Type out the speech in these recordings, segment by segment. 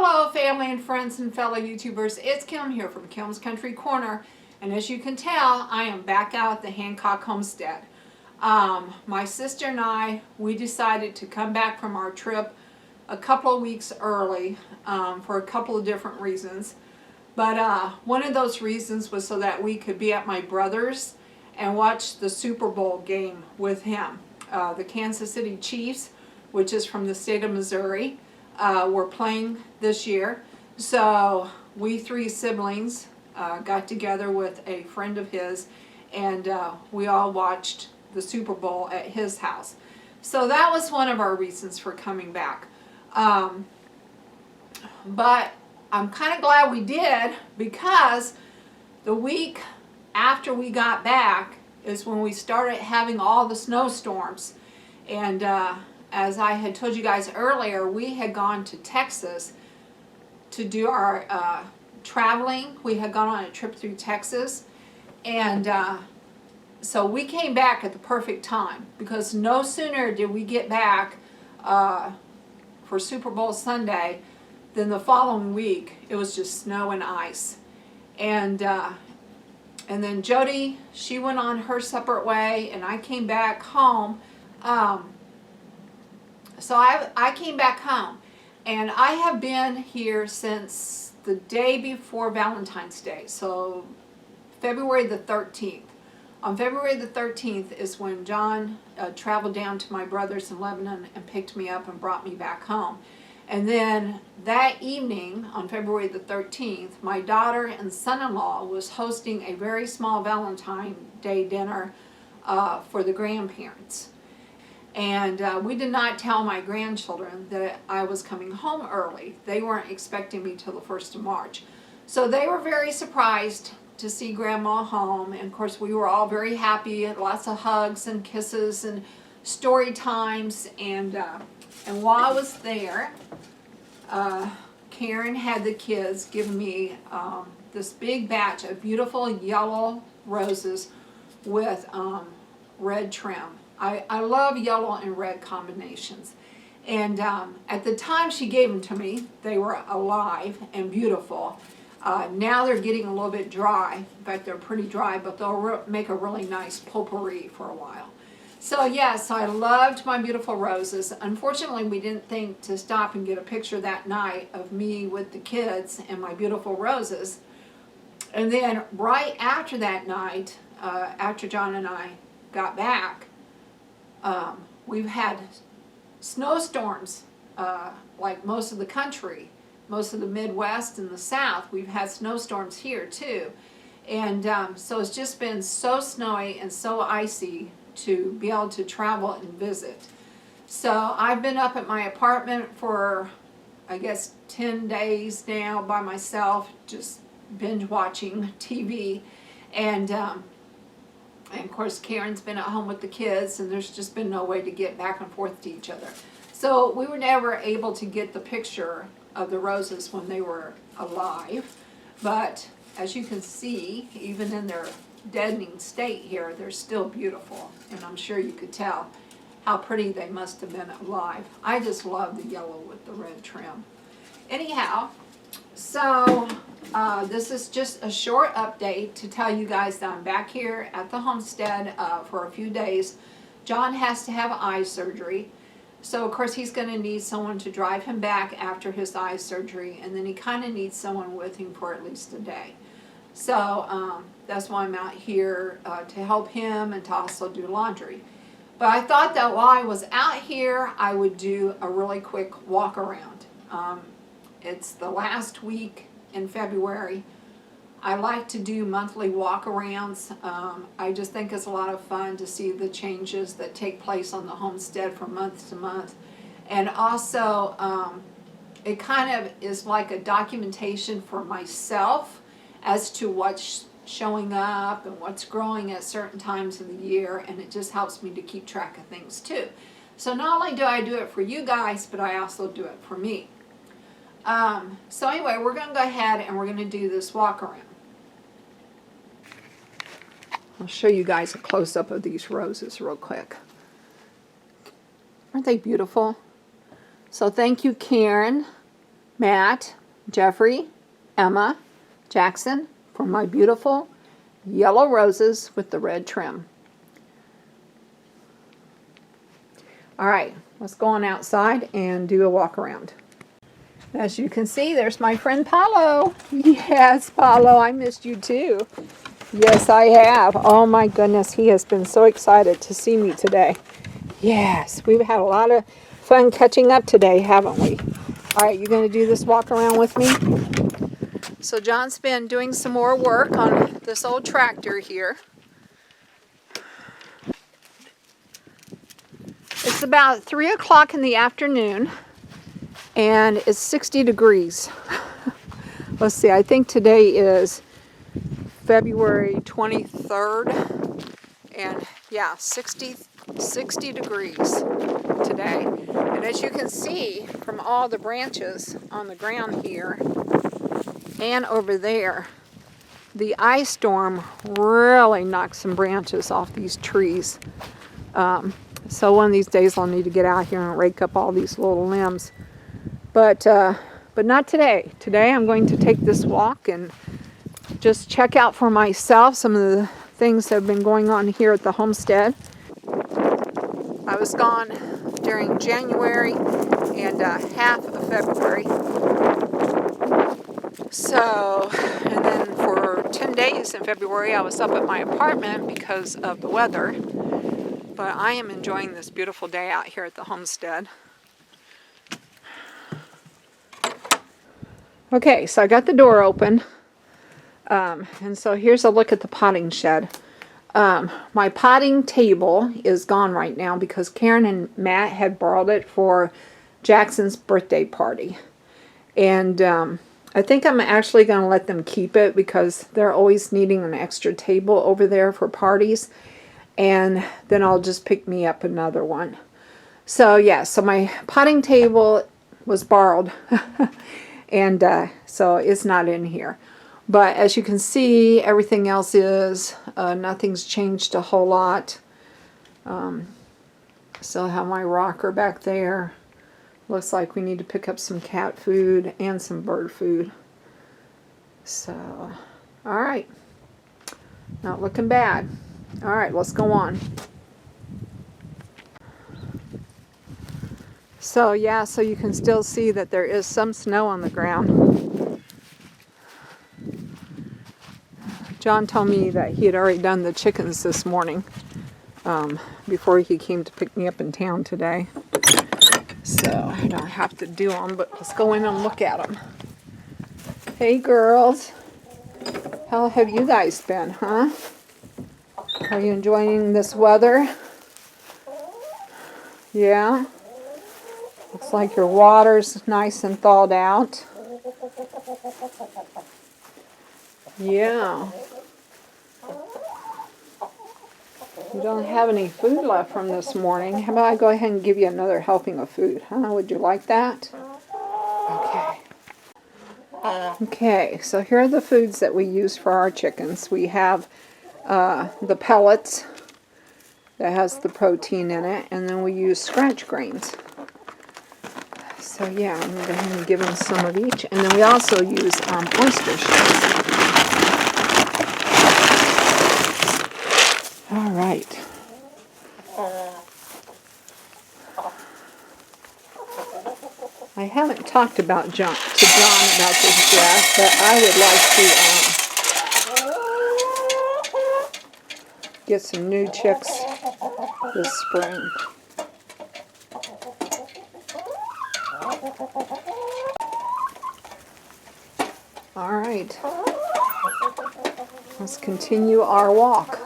Hello family and friends and fellow YouTubers, it's Kim here from Kim's Country Corner, and as you can tell, I am back out at the Hancock Homestead. My sister and I, we decided to come back from our trip a couple of weeks early for a couple of different reasons. But one of those reasons was so that we could be at my brother's and watch the Super Bowl game with him. The Kansas City Chiefs, which is from the state of Missouri, were playing this year. So we three siblings got together with a friend of his, and we all watched the Super Bowl at his house. So that was one of our reasons for coming back. But I'm kind of glad we did, because the week after we got back is when we started having all the snowstorms. And as I had told you guys earlier, we had gone to Texas to do our traveling. We had gone on a trip through Texas, and so we came back at the perfect time, because no sooner did we get back for Super Bowl Sunday than the following week it was just snow and ice. And then Jody, she went on her separate way, and I came back home. So I came back home, and I have been here since the day before Valentine's Day, so February the 13th. On February the 13th is when John traveled down to my brother's in Lebanon and picked me up and brought me back home. And then that evening, on February the 13th, my daughter and son-in-law was hosting a very small Valentine's Day dinner for the grandparents. And we did not tell my grandchildren that I was coming home early. They weren't expecting me till the 1st of March. So they were very surprised to see Grandma home. And of course we were all very happy, and lots of hugs and kisses and story times. And while I was there, Karen had the kids give me this big batch of beautiful yellow roses with red trim. I love yellow and red combinations. And at the time she gave them to me, they were alive and beautiful. Now they're getting a little bit dry. In fact, they're pretty dry, but they'll make a really nice potpourri for a while. So yes, I loved my beautiful roses. Unfortunately, we didn't think to stop and get a picture that night of me with the kids and my beautiful roses. And then right after that night, after John and I got back, we've had snowstorms like most of the country, most of the Midwest and the South. We've had snowstorms here too. And so it's just been so snowy and so icy to be able to travel and visit. So I've been up at my apartment for, I guess, 10 days now by myself, just binge watching TV. And of course Karen's been at home with the kids, and there's just been no way to get back and forth to each other. So we were never able to get the picture of the roses when they were alive. But as you can see, even in their deadening state here, they're still beautiful, and I'm sure you could tell how pretty they must have been alive. I just love the yellow with the red trim. Anyhow, so this is just a short update to tell you guys that I'm back here at the homestead for a few days. John has to have eye surgery, so of course he's going to need someone to drive him back after his eye surgery, and then he kind of needs someone with him for at least a day. So that's why I'm out here to help him and to also do laundry. But I thought that while I was out here, I would do a really quick walk around. It's the last week in February. I like to do monthly walk-arounds. I just think it's a lot of fun to see the changes that take place on the homestead from month to month. And also, it kind of is like a documentation for myself as to what's showing up and what's growing at certain times of the year, and it just helps me to keep track of things too. So not only do I do it for you guys, but I also do it for me. So anyway, we're going to go ahead and we're going to do this walk around. I'll show you guys a close-up of these roses real quick. Aren't they beautiful? So thank you, Karen, Matt, Jeffrey, Emma, Jackson for my beautiful yellow roses with the red trim. All right, let's go on outside and do a walk around. As you can see, there's my friend Paulo. Yes, Paulo, I missed you too. Yes, I have. Oh my goodness, he has been so excited to see me today. Yes, we've had a lot of fun catching up today, haven't we? All right, you going to do this walk around with me? So John's been doing some more work on this old tractor here. It's about 3 o'clock in the afternoon, and it's 60 degrees. Let's see, I think today is February 23rd, and yeah, 60 degrees today. And as you can see from all the branches on the ground here and over there, the ice storm really knocked some branches off these trees. So one of these days I'll need to get out here and rake up all these little limbs. But not today. Today I'm going to take this walk and just check out for myself some of the things that have been going on here at the homestead. I was gone during January and half of February. So, and then for 10 days in February I was up at my apartment because of the weather. But I am enjoying this beautiful day out here at the homestead. Okay, so I got the door open. And so here's a look at the potting shed. My potting table is gone right now because Karen and Matt had borrowed it for Jackson's birthday party. And I think I'm actually going to let them keep it because they're always needing an extra table over there for parties. And then I'll just pick me up another one. So yeah, so my potting table was borrowed. And so it's not in here. But as you can see, everything else is, nothing's changed a whole lot. Still have my rocker back there. Looks like we need to pick up some cat food and some bird food. So, alright. Not looking bad. Alright, let's go on. So yeah, so you can still see that there is some snow on the ground. John told me that he had already done the chickens this morning before he came to pick me up in town today. So I don't have to do them, but let's go in and look at them. Hey girls, how have you guys been, huh? Are you enjoying this weather? Yeah? Looks like your water's nice and thawed out. Yeah. You don't have any food left from this morning. How about I go ahead and give you another helping of food, huh? Would you like that? Okay. Okay, so here are the foods that we use for our chickens. We have the pellets that has the protein in it, and then we use scratch grains. So yeah, I'm going to go ahead and give them some of each. And then we also use oyster shells. All right. I haven't talked about to John about this yet, but I would like to get some new chicks this spring. All right. Let's continue our walk.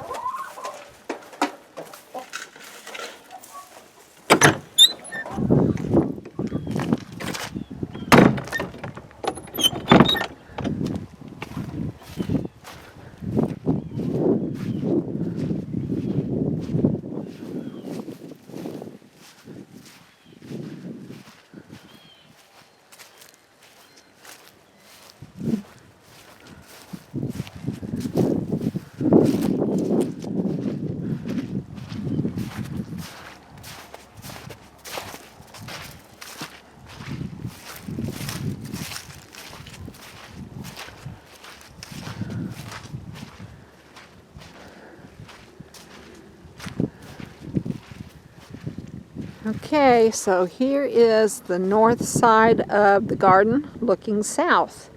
Okay, so here is the north side of the garden looking south.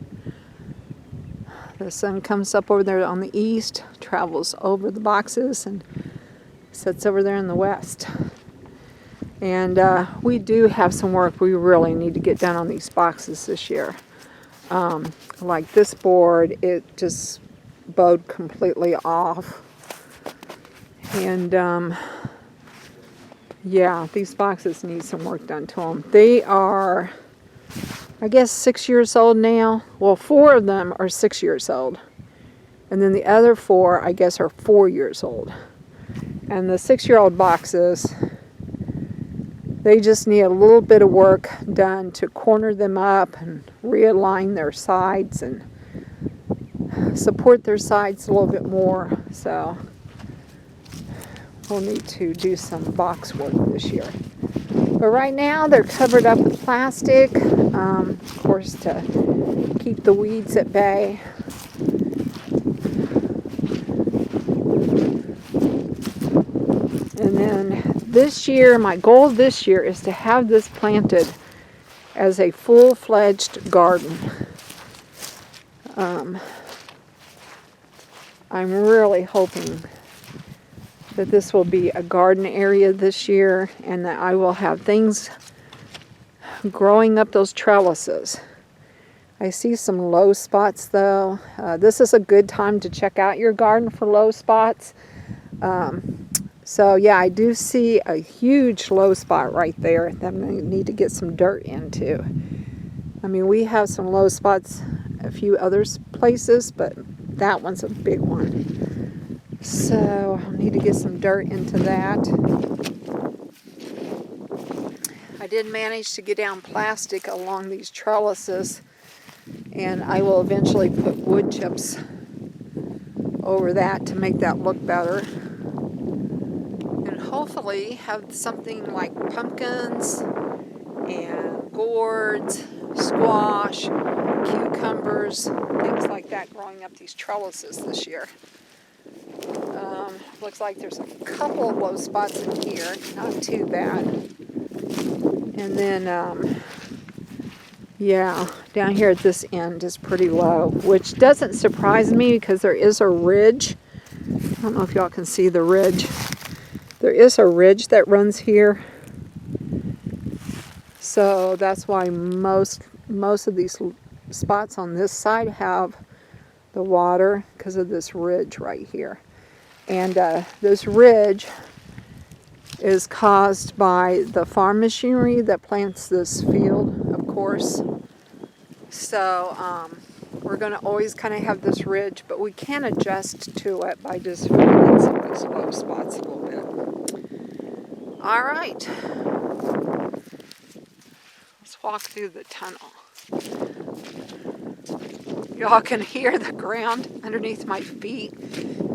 The sun comes up over there on the east, travels over the boxes, and sets over there in the west. And we do have some work we really need to get done on these boxes this year. Like this board, it just bowed completely off. And yeah, these boxes need some work done to them. They are, I guess, 6 years old now. Well, 4 of them are 6 years old. And then the other 4, I guess, are 4 years old. And the 6-year-old boxes, they just need a little bit of work done to corner them up and realign their sides and support their sides a little bit more. So we'll need to do some box work this year. But right now they're covered up with plastic, of course, to keep the weeds at bay. And then this year, my goal this year is to have this planted as a full-fledged garden. I'm really hoping that this will be a garden area this year and that I will have things growing up those trellises. I see some low spots though. This is a good time to check out your garden for low spots. So yeah, I do see a huge low spot right there that I need to get some dirt into. I mean, we have some low spots a few other places, but that one's a big one. So I need to get some dirt into that. I did manage to get down plastic along these trellises, and I will eventually put wood chips over that to make that look better. And hopefully have something like pumpkins and gourds, squash, cucumbers, things like that growing up these trellises this year. Looks like there's a couple of low spots in here, not too bad. And then, yeah, down here at this end is pretty low, which doesn't surprise me because there is a ridge. I don't know if y'all can see the ridge. There is a ridge that runs here. So that's why most of these spots on this side have the water, because of this ridge right here. And this ridge is caused by the farm machinery that plants this field, of course. So we're going to always kind of have this ridge, but we can adjust to it by just filling in some of these low spots a little bit. All right. Let's walk through the tunnel. Y'all can hear the ground underneath my feet.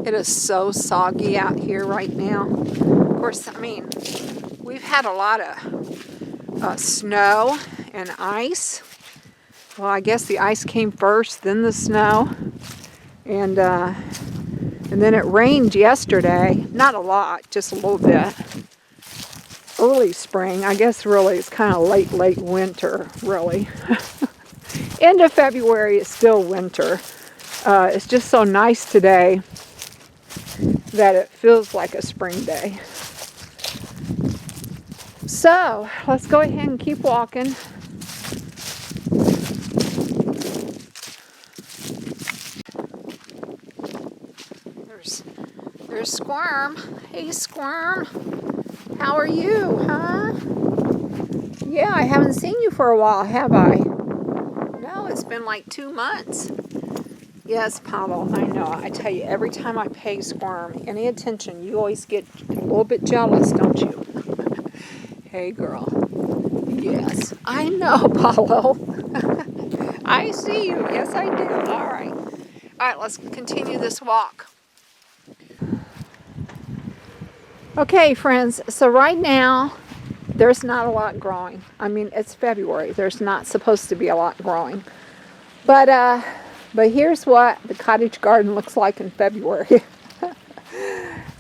It is so soggy out here right now. Of course, I mean, we've had a lot of snow and ice. Well, I guess the ice came first, then the snow. And then it rained yesterday. Not a lot, just a little bit. Early spring. I guess really it's kind of late winter, really. End of February is still winter. It's just so nice today that it feels like a spring day. So let's go ahead and keep walking. There's Squirm. Hey Squirm, how are you, huh? Yeah, I haven't seen you for a while, have I? No, it's been like 2 months. Yes, Paolo, I know. I tell you, every time I pay Squirm any attention, you always get a little bit jealous, don't you? Hey, girl. Yes, I know, Paolo. I see you. Yes, I do. All right. All right, let's continue this walk. Okay, friends, so right now, there's not a lot growing. I mean, it's February. There's not supposed to be a lot growing. But here's what the cottage garden looks like in February.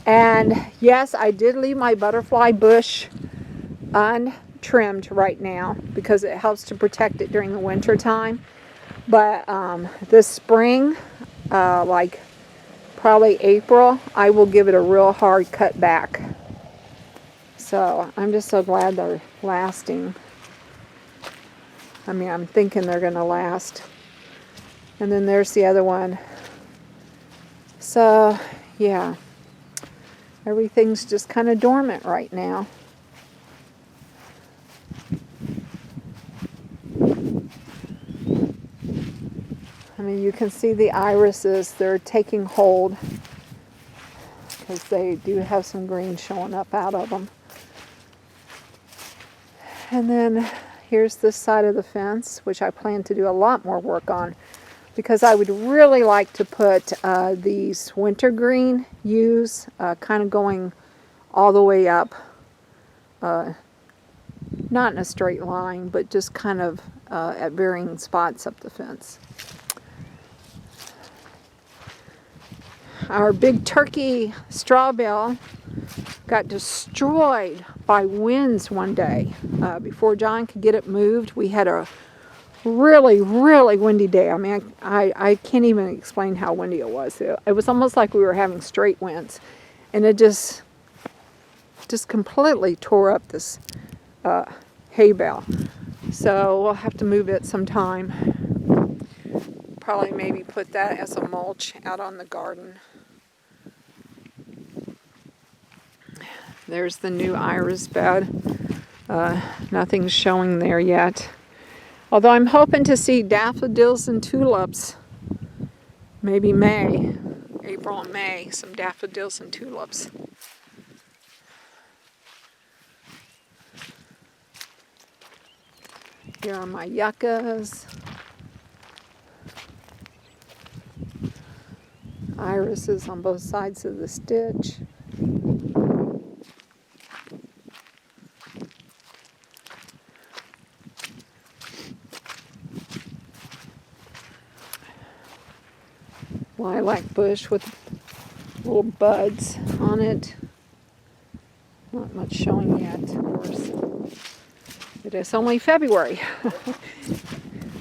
And yes, I did leave my butterfly bush untrimmed right now because it helps to protect it during the winter time. But this spring, like probably April, I will give it a real hard cut back. So I'm just so glad they're lasting. I mean, I'm thinking they're going to last. And then there's the other one. So, yeah. Everything's just kind of dormant right now. I mean, you can see the irises. They're taking hold because they do have some green showing up out of them. And then here's this side of the fence, which I plan to do a lot more work on because I would really like to put these wintergreen yews kind of going all the way up, not in a straight line, but just kind of at varying spots up the fence. Our big turkey straw bale got destroyed by winds one day. Before John could get it moved, we had a really, really windy day. I mean, I can't even explain how windy it was. It was almost like we were having straight winds. And it just completely tore up this hay bale. So we'll have to move it sometime. Probably maybe put that as a mulch out on the garden. There's the new iris bed. Nothing's showing there yet. Although I'm hoping to see daffodils and tulips. Maybe May, April and May, some daffodils and tulips. Here are my yuccas. Irises on both sides of the ditch. Lilac bush with little buds on it. Not much showing yet, of course. It is only February.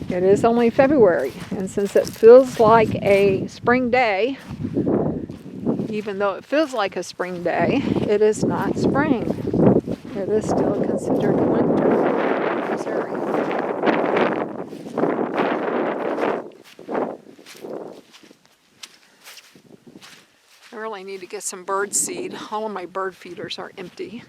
It is only February, and since it feels like a spring day, even though it feels like a spring day, it is not spring. It is still considered winter in Missouri. I really need to get some bird seed. All of my bird feeders are empty.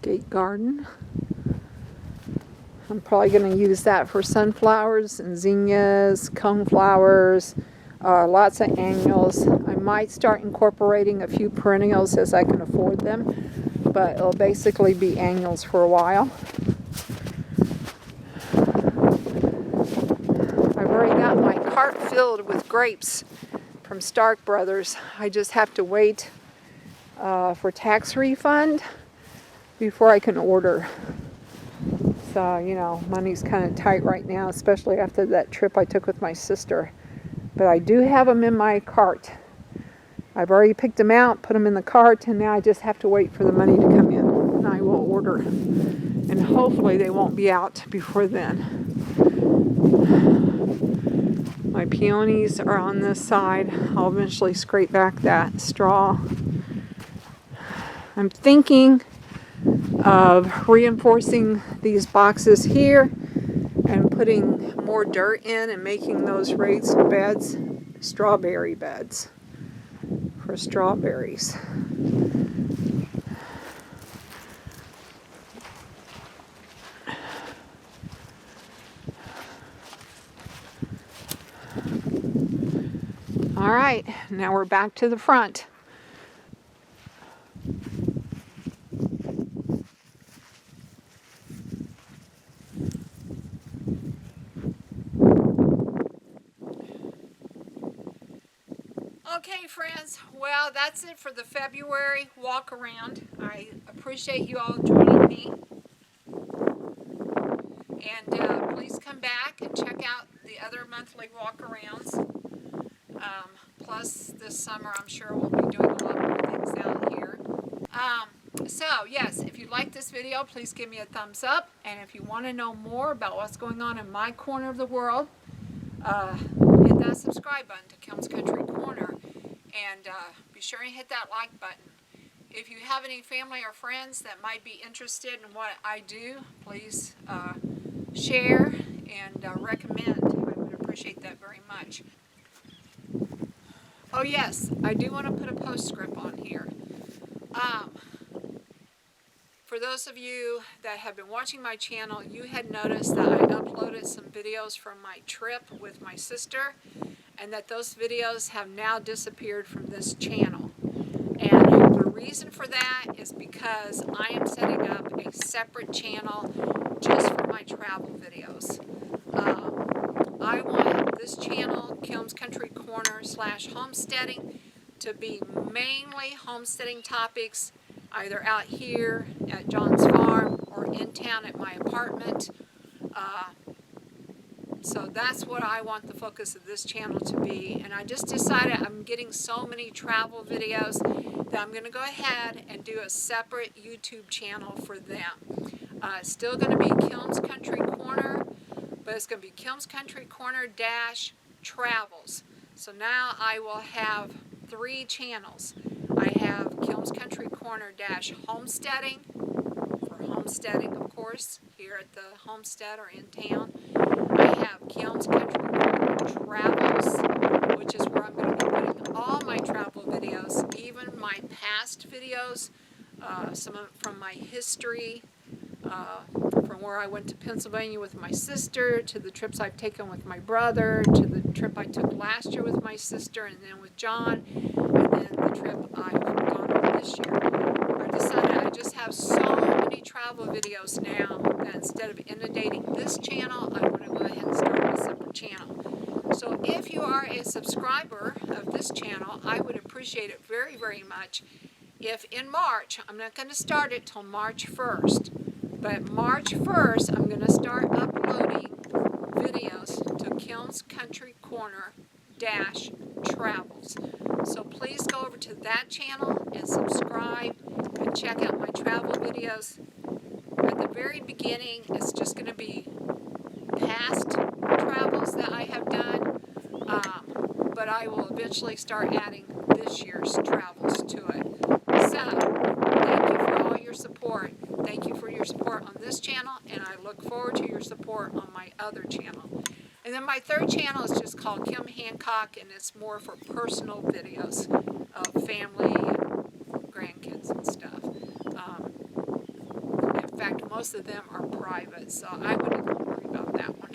Gate garden. I'm probably going to use that for sunflowers and zinnias, coneflowers, lots of annuals. I might start incorporating a few perennials as I can afford them, but it'll basically be annuals for a while. I've already got my cart filled with grapes from Stark Brothers. I just have to wait for tax refund before I can order. So, you know, money's kind of tight right now, especially after that trip I took with my sister. But I do have them in my cart. I've already picked them out, put them in the cart, and now I just have to wait for the money to come in. And I will order. And hopefully they won't be out before then. My peonies are on this side. I'll eventually scrape back that straw. I'm thinking of reinforcing these boxes here and putting more dirt in and making those raised beds strawberry beds for strawberries. All right, now we're back to the front. Okay, friends, well, that's it for the February walk around. I appreciate you all joining me. And please come back and check out the other monthly walk arounds. Plus, this summer, I'm sure we'll be doing a lot more things out here. So, yes, if you like this video, please give me a thumbs up. And if you want to know more about what's going on in my corner of the world, hit that subscribe button to Kim's Country Corner. And be sure and hit that like button. If you have any family or friends that might be interested in what I do, please share and recommend. I would appreciate that very much. Oh yes, I do want to put a postscript on here. For those of you that have been watching my channel, you had noticed that I uploaded some videos from my trip with my sister, and that those videos have now disappeared from this channel. And the reason for that is because I am setting up a separate channel just for my travel videos. I want this channel, Kim's Country Corner / Homesteading, to be mainly homesteading topics, either out here at John's farm or in town at my apartment. So that's what I want the focus of this channel to be. And I just decided I'm getting so many travel videos that I'm going to go ahead and do a separate YouTube channel for them. It's still going to be Kim's Country Corner, but it's going to be Kim's Country Corner - Travels. So now I will have 3 channels. I have Kim's Country Corner - Homesteading, for homesteading, of course, here at the homestead or in town. I have Kim's Country Corner Travels, which is where I'm going to be putting all my travel videos, even my past videos, some of from my history, from where I went to Pennsylvania with my sister, to the trips I've taken with my brother, to the trip I took last year with my sister, and then with John, and then the trip I've gone on this year. I decided I just have so many travel videos now that instead of inundating this channel, I want to go ahead and start a separate channel. So if you are a subscriber of this channel, I would appreciate it very, very much if in March, I'm not going to start it till March 1st, but March 1st, I'm going to start uploading videos to Kim's Country Corner - Travels. So please go over to that channel and subscribe and check out my travel videos. At the very beginning, it's just going to be past travels that I have done, but I will eventually start adding this year's travels to it. So, thank you for all your support. Thank you for your support on this channel, and I look forward to your support on my other channel. And then my third channel is just called Kim Hancock, and it's more for personal videos of family and grandkids and stuff. In fact, most of them are private, so I wouldn't even worry about that one.